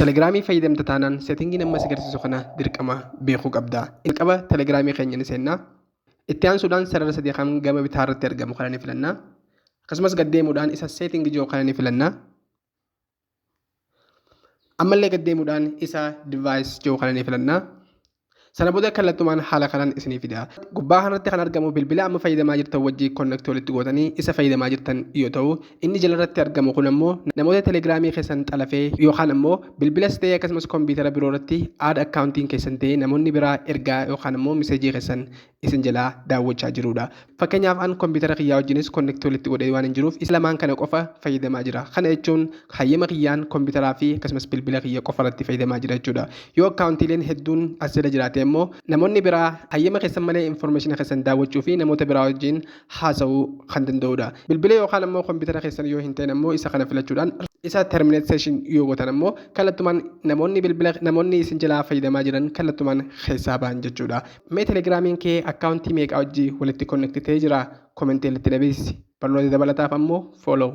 Telegiraamii fayyadamta taanaan seetingii nama agarsiisu kana dirqama beekuu qabda. Jalqaba telegiraamii keenya ni seennaa. Itti aansuudhaan sarara sadii kan gama bitaa irratti argamu kana ni filannaa. Akkasumas gaddeemuudhaan isa seetingii jiru kana ni filannaa. Ammallee gaddeemuudhaan isa divaayis jiru kana ni filannaa. Sana booda kallattumaan haala kanaan isinii fida. Gubbaa kanarratti kan argamu bilbila amma fayyadamaa jirtan wajjin konnektii walitti gootanii isa fayyadamaa jirtan yoo ta'u, inni jalarratti argamu kun ammoo namoota telegiraamii keessan xalafee yookaan ammoo bilbilas ta'ee akkasumas kompiitara biroo irratti aada akkaawuntiin keessan ta'ee namoonni biraa ergaa yookaan ammoo miseejii keessan isin jalaa daawwachaa jirudha. Fakkeenyaaf an kompiitara kiyyaa wajjinis konnektii walitti godhee waan hin jiruuf isa lamaan kana qofa fayyadamaa jira. Kana jechuun hayyama kiyyaan kompiitaraa fi akkasumas bilbila kiyya qofa irratti fayyadamaa jira jechuudha. Yoo akkaawuntiileen hedduun as jala jiraate ammoo namoonni biraa hayyama keessan malee information keessan daawwachuu fi namoota biraa wajjin haasa'uu kan danda'udha. Bilbila yookaan ammoo kompiitara keessan yoo hin ta'in ammoo isa kana filachuudhaan isa terminate session yoo gootan ammoo kallattumaan namoonni isin jalaa fayyadamaa jiran kallattumaan keessaa ba'an jechuudha. Mee telegiraamiin kee akkaawuntii meeqaa wajjin walitti konnektii ta'ee jira? Komentii irratti dhabeessi. Barnoota dabalataaf ammoo follow.